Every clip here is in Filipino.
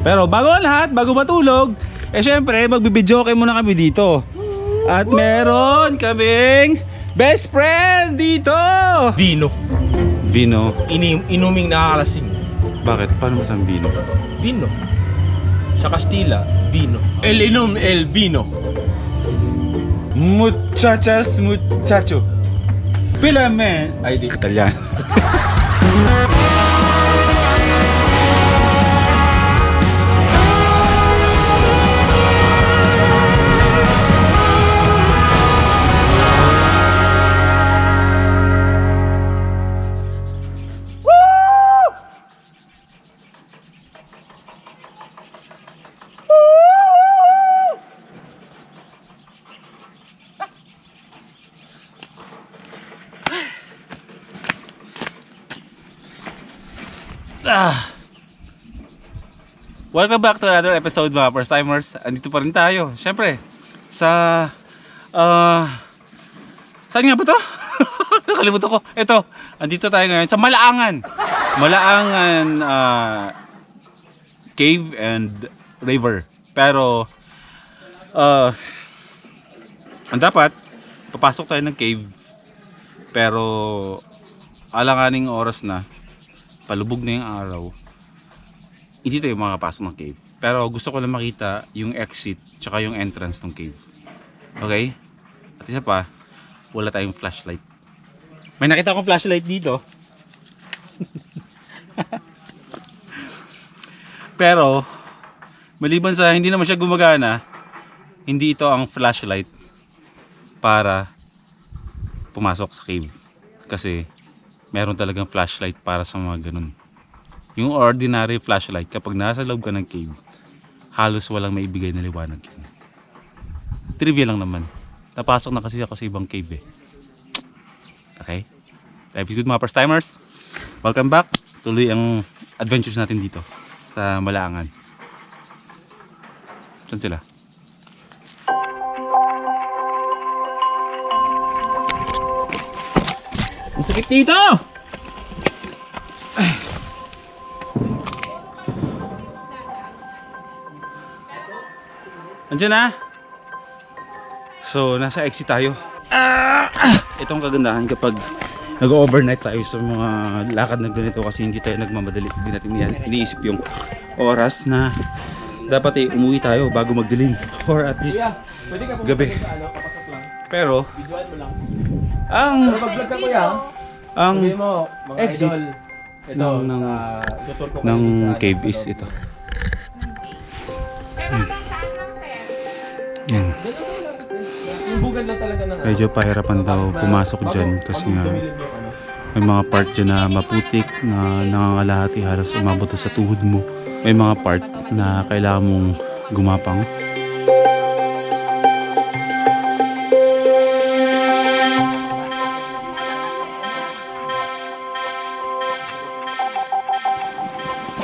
Pero bago ang lahat, bago matulog, syempre magbibidyoke muna kami dito. At meron kaming best friend dito! Vino. Vino. Inuming nakakalasing. Bakit? Paano masang vino? Vino. Sa Kastila, vino. El vino. Muchachas, muchacho. Pila men. Ay, di Italiano. Welcome back to another episode mga first timers. Andito pa rin tayo. Syempre sa saan nga ba to? Nakalimutan ko. Ito, andito tayo ngayon sa Malaangan. Malaangan Cave and River. Pero ang dapat papasok tayo ng cave. Pero alanganing oras na. Palubog na yung araw. Hindi tayo makapasok ng cave. Pero gusto ko lang makita yung exit tsaka yung entrance ng cave. Okay? At isa pa, wala tayong flashlight. May nakita akong flashlight dito. Pero maliban sa hindi naman siya gumagana, hindi ito ang flashlight para pumasok sa cave. Kasi meron talagang flashlight para sa mga ganun. Yung ordinary flashlight, kapag nasa loob ka ng cave, halos walang maibigay na liwanag yun. Trivia lang naman. Napasok na kasi ako sa ibang cave eh. Okay? Life is good mga first timers. Welcome back. Tuloy ang adventures natin dito sa Malaangan. Saan sila? Ang sakit dito! Andiyan na. So, nasa exit tayo. Itong kagandahan kapag nag-overnight tayo sa mga lakad na ganito kasi hindi tayo nagmamadali. Hindi natin iniisip yung oras na dapat umuwi tayo bago magdilim. Or at least gabi. Pero, ang exit ng cave is ito. Yan. Medyo pahirapan daw pumasok dyan kasi nga may mga part dyan na maputik na nangangalahati, halos umabot sa tuhod mo. May mga part na kailangan mong gumapang.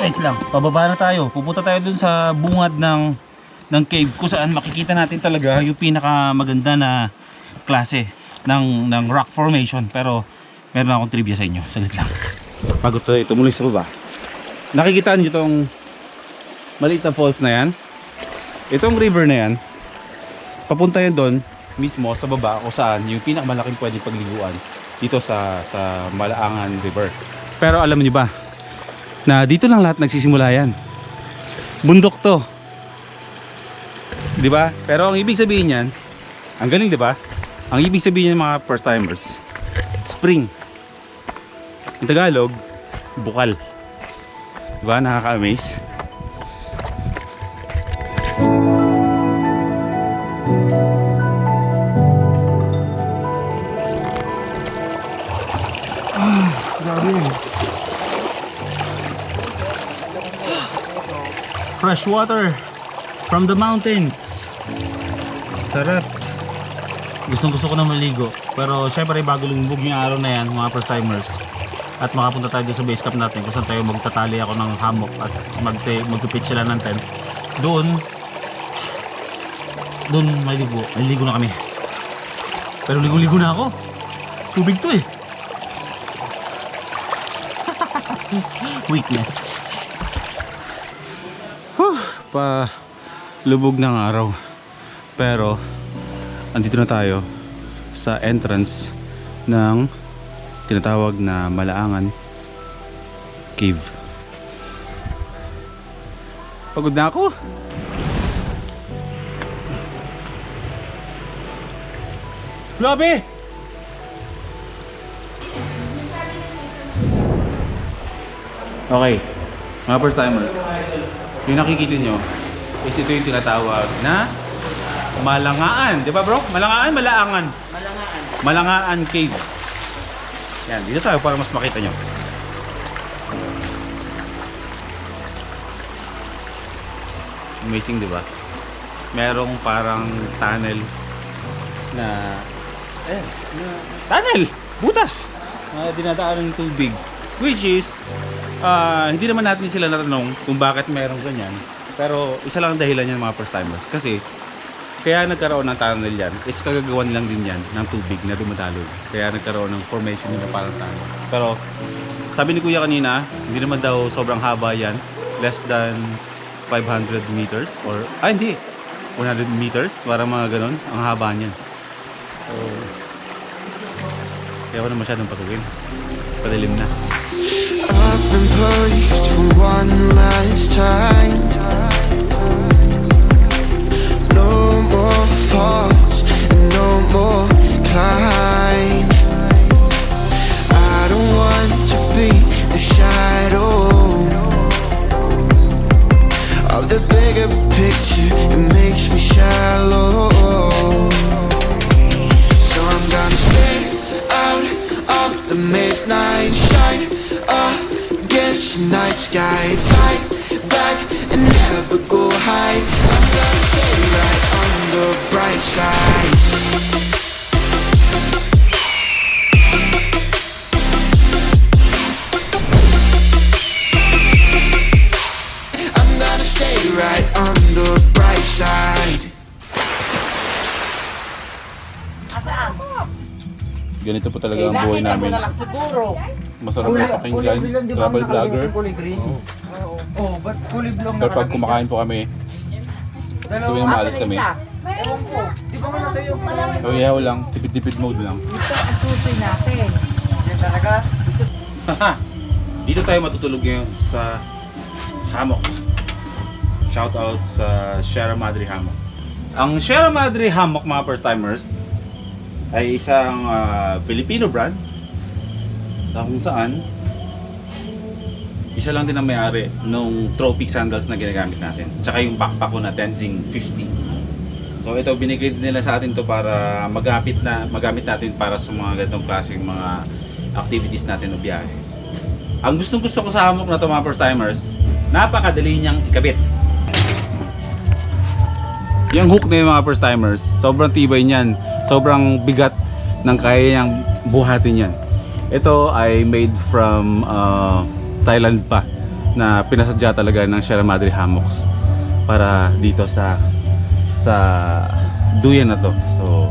Wait lang, pababa na tayo. Pupunta tayo dun sa bungad ng cave kung saan makikita natin talaga yung pinakamaganda na klase ng rock formation. Pero meron akong trivia sa inyo. Salit lang. Bago tayo tumuloy sa baba, nakikita niyo itong maliit na falls na yan. Itong river na yan, papunta yan doon mismo sa baba kung saan yung pinakamalaking pwedeng pagliguan dito sa Malaangan River. Pero alam niyo ba na dito lang lahat nagsisimula yan? Bundok to, di ba? Pero ang ibig sabihin niyan, ang galing, di ba? Ang ibig sabihin niyan mga first timers, spring. In Tagalog, bukal. Di ba? Nakaka-amaze. Grabe. Fresh water from the mountains. Sarap. Gusto ko na maligo. Pero syempre bago lumubog yung araw na yan mga first timers, at makapunta tayo sa base camp natin kung saan tayo magtatali ako ng hammock at magpipitch sila ng tent. Doon maligo na kami. Pero ligo na ako. Tubig to eh. Weakness. Pa lubog ng araw. Pero andito na tayo sa entrance ng tinatawag na Malaangan Cave. Pagod na ako. Grabe! Okay, mga first timers, yung nakikita nyo is ito yung tinatawag na Malangaan. Di ba bro? Malangaan, Malaangan. Malangaan Cave. Yan, dito tayo para mas makita nyo. Amazing, di ba? Merong parang tunnel na tunnel! Butas! Na dinadaan ng tubig. Which is, hindi naman natin sila natanong kung bakit merong ganyan. Pero isa lang ang dahilan yan mga first timers. Kasi, kaya nagkaroon ng tunnel yan is kagagawan lang din yan ng tubig na dumadaloy. Kaya nagkaroon ng formation nila parang tunnel. Pero, sabi ni Kuya kanina, hindi naman daw sobrang haba yan. Less than 500 meters or, hindi. 100 meters, parang mga ganon. Ang haba niyan. So, kaya wala masyadong patuloy. Padilim na. I've been pushed for one last time. No more falls and no more climb. I don't want to be the shadow of the bigger picture. It makes me shallow. So I'm gonna stay out of the midnight shine against the night sky. Fight back and never go hide. I'm gonna stay right on the bright side. I'm gonna stay right on the bright side. Ganito po talaga ang buhay namin. Masarap na pakinggan, travel vlogger. Oh, ba't kulay blong Pero pag kumakain po kami, tuwing maalis kami, Ewan ko. Di ba wala tayo pa? yaw lang, tipid-tipid mode lang. Ito ang susoy natin. Yan talaga. Dito tayo matutulog ngayon sa hammock. Shout out sa Sierra Madre Hammock. Ang Sierra Madre Hammock mga first timers ay isang Filipino brand na kung saan isa lang din ang may-ari nung Tropic sandals na ginagamit natin. Tsaka yung backpack ko na Tenzing 50. So ito binigay din nila sa atin to para magamit natin para sa mga ganitong klaseng mga activities natin o biyahe. Ang gustong gusto ko sa hammock na to mga first timers, napakadali niyang ikabit. Yung hook na yung mga first timers, sobrang tibay niyan, sobrang bigat ng kaya niyang buhatin yan. Ito ay made from Thailand pa, na pinasadya talaga ng Sierra Madre Hammocks para dito sa duyan na to. So,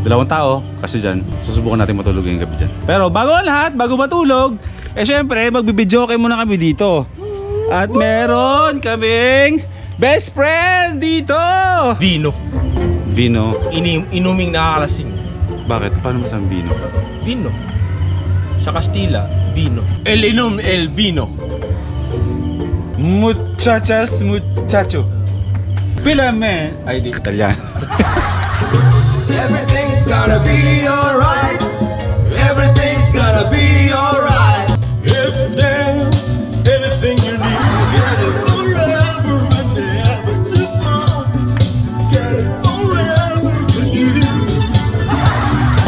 dalawang tao kasi dyan, susubukan natin matulog yung gabi dyan. Pero bago ang lahat, bago matulog, syempre magbibidyoke muna kami dito. At meron kaming best friend dito! Vino. Vino. Inuming nakakalasing. Bakit? Paano masang Vino? Vino. Sa Kastila, vino. El vino. Muchachas, muchacho. Pilame. Ay, di Italiano. Everything's gonna be alright. Everything's gonna be alright. If there's anything you need, get it forever and ever. Tomorrow, get it forever with you.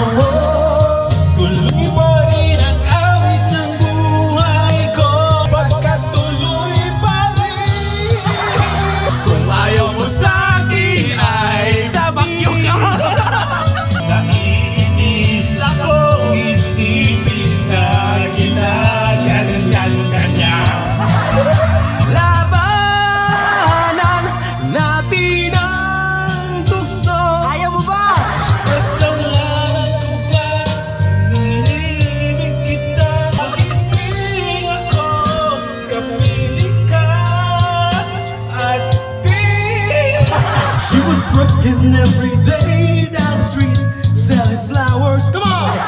Oh, tuloy pa rin ang awit ng buhay ko. Pagkatuloy pa rin. Kung ayaw mo sa'kin ay sabakyo ka. Naiinis ako isipin na working every day down the street, selling flowers. Come on!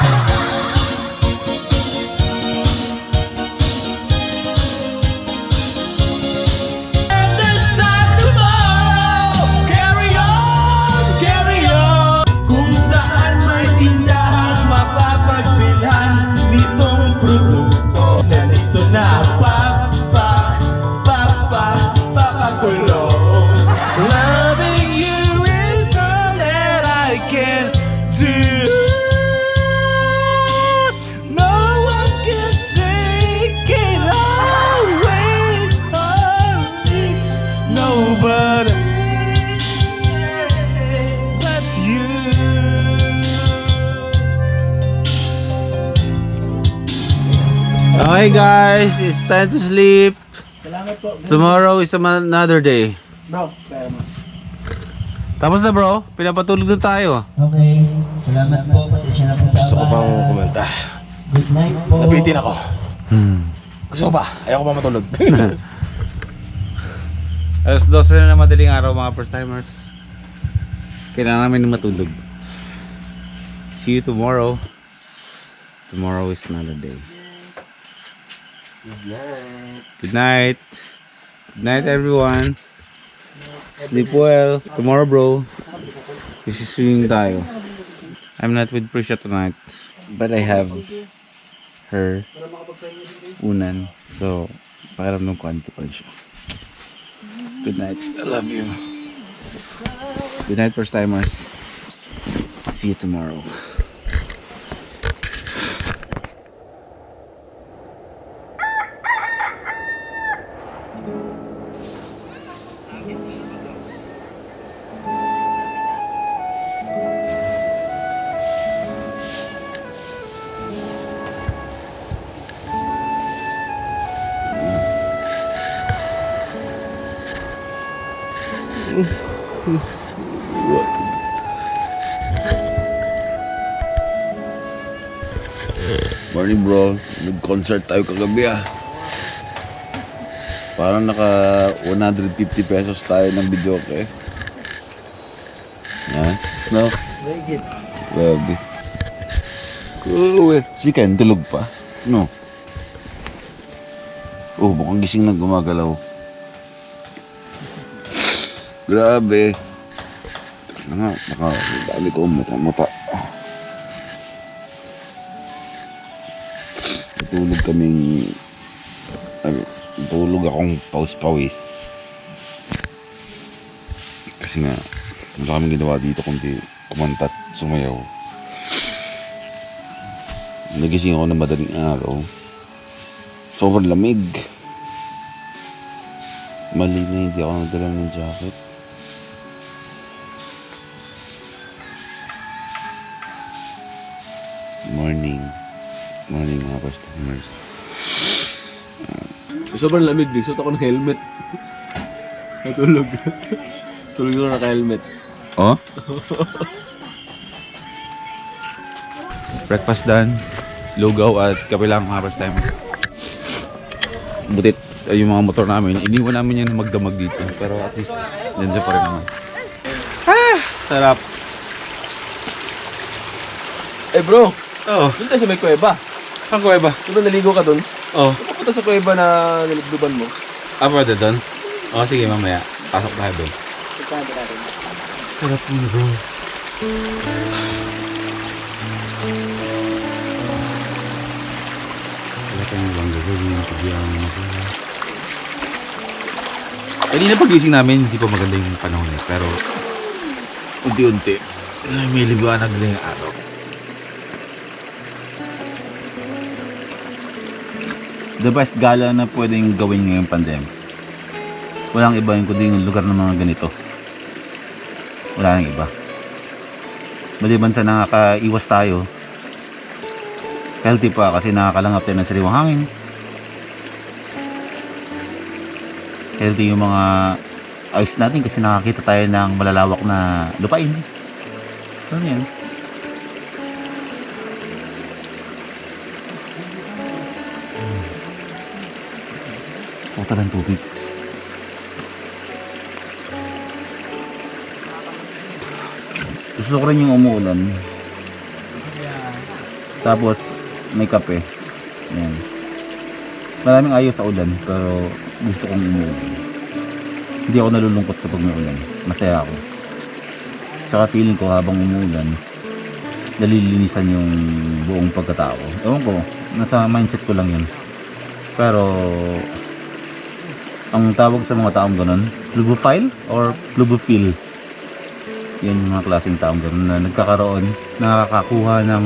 And this time tomorrow, carry on, carry on. Kung saan may tindahan, mapapagbilhan nitong produkto. Nandito na, papakulong. Loving you is all that I can do. No one can take it away from me. Nobody but you. Okay guys, it's time to sleep. Tomorrow is another day. Bro, pera mo. Tapos na bro, pinapatulog na tayo. Okay, salamat po. Pasensya na po sa Gusto ko pang kumanta. Good night po. Nabitin ako. Gusto ko pa. Ayaw ko pa matulog. Alas 12 na madaling araw mga first timers. Kailangan namin matulog. See you tomorrow. Tomorrow is another day. Good night. Good night everyone. Sleep well. Tomorrow bro, isiswing tayo. I'm not with Prisha tonight, but I have her unan. So, pakiramdam ko anto pa siya. Good night. I love you. Good night first timers. See you tomorrow. Morning bro. Nag-concert tayo kagabi ah. Parang naka 150 pesos tayo ng video okay. Yan. No? Grabe. Si Ken, tulog pa? No. Oh, mukhang gising na gumagalaw. Grabe. Dami ko mata. Tulog akong pawis-pawis. Kasi nga, wala kaming ginawa dito kundi kumanta at sumayaw. Nagising ako ng madaling araw. Sobrang lamig. Mali na hindi ako nagdala ng jacket. Morning mga first timers. Sobrang lamig din. Suot ako ng helmet. Natulog. Tulog ako naka-helmet. Oh? Breakfast done. Lugaw at kape lang mga first timers. Butit yung mga motor namin. Iniwan namin yan na magdamag dito. Pero at least nandiyan pa rin naman. Sarap. Eh bro, Oo. doon tayo sa may kuweba. Saan ko ba? Diba naligo ka doon? Oh. Papunta sa kuweba na nilugduban mo. Pwede doon? Oo, sige mamaya. Pasok tayo doon. Sarap mo bro. Wala tayong ibang gagawin yung pagbiyang masaya. Kanina pagising namin, hindi pa maganda yung panahon eh. Pero unti-unti, may liwanag na yung araw. The best gala na pwedeng gawin ngayong pandemic. Walang iba yung kundi yung lugar ng mga ganito. Wala nang iba. Maliban sa nakakaiwas tayo, healthy pa kasi nakakalangap tayo ng sariwang hangin. Healthy yung mga eyes natin kasi nakakita tayo ng malalawak na lupain. Ano yan? Gusto ko talagang tubig. Gusto ko rin yung umuulan. Tapos may kape. Yan. Maraming ayaw sa ulan pero gusto kong umuulan. Hindi ako nalulungkot kapag may ulan. Masaya ako. Tsaka feeling ko habang umuulan, nalilinisan yung buong pagkatao. Ewan ko, nasa mindset ko lang yun. Pero ang tawag sa mga taong ganun, plubophile or plubophill. Yan yung mga klaseng taong ganun na nagkakaroon, nakakakuha ng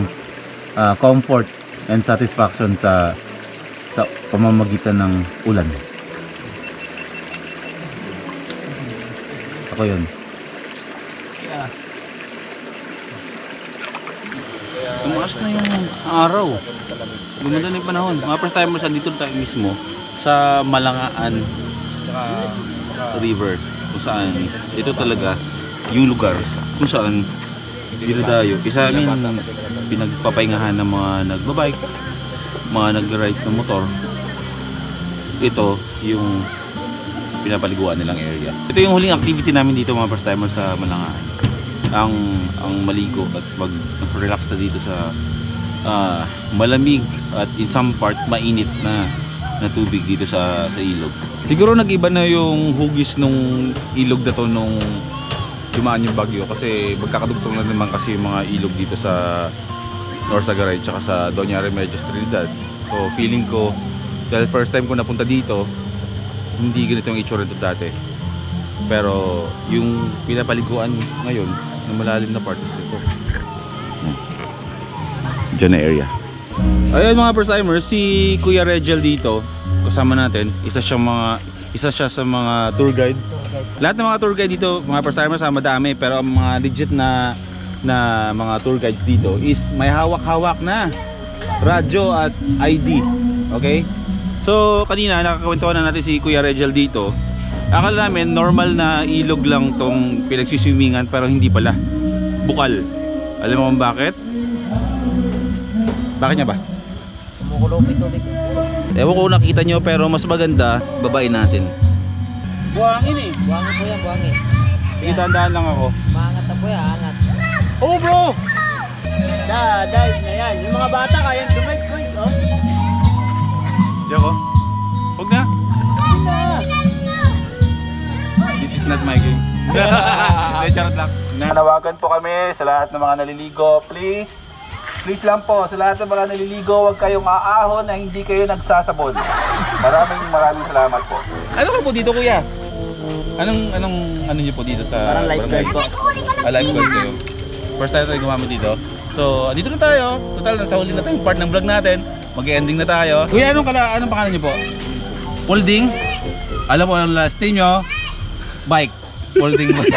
comfort and satisfaction sa pamamagitan ng ulan. Ako yun. Tumaas na yung araw. Gumanda na yung panahon. Mga first timers, andito tayo mismo sa Malangaan River, kung saan ito talaga yung lugar kung saan dinadayo. Isa amin pinagpapahingahan ng mga nagbabike, mga nag-rides ng motor. Ito yung pinapaliguan nilang area. Ito yung huling activity namin dito mga first timers sa Malangaan. Ang maligo at mag-relax na dito sa malamig at in some part mainit na tubig dito sa ilog. Siguro nag-iba na yung hugis nung ilog na to nung dumaan yung bagyo kasi magkakadugtong na naman kasi yung mga ilog dito sa Norsagaray tsaka sa Doña Remedios Trinidad. So feeling ko dahil first time ko napunta dito, hindi ganito yung itsura nito dati. Pero yung pinapaliguan ngayon na malalim na part is ito. Diyan na area. Ayun mga first timers, si Kuya Regel dito kasama natin, isa siya sa mga tour guide. Lahat ng mga tour guide dito, mga first timers, madami, pero ang mga legit na mga tour guides dito is may hawak-hawak na radyo at ID. Okay? So kanina nakakwentuhan na natin si Kuya Regel dito. Akala namin normal na ilog lang tong pinagsiswimingan pero hindi pala. Bukal. Alam mo kung bakit? Bakit niya ba? Kumukulo may tubig. Ewan ko kung nakita nyo pero mas maganda babain natin. Buhangin eh. Buhangin po yan, buhangin. Sige, tandaan lang ako. Maangat na po yan, angat. Oh bro! Dive na yan. Yung mga bata kayang dumag, guys, oh. Diyan ko. Huwag na. This is not my game. Hindi, charot lang. Nanawagan po kami sa lahat ng mga naliligo. Please lang po, sa lahat ng mga naliligo, huwag kayong aahon na hindi kayo nagsasabon. Maraming salamat po. Ano ka po dito, kuya? Anong niyo po dito sa Parang lifeguard po. Lifeguard kayo. First time tayo gumamit dito. So, dito na tayo. Total, nasa huli na tayong part ng vlog natin. Mag-ending na tayo. Kuya, anong pangalan niyo po? Folding? Alam mo, anong last name nyo? Bike. Folding bike.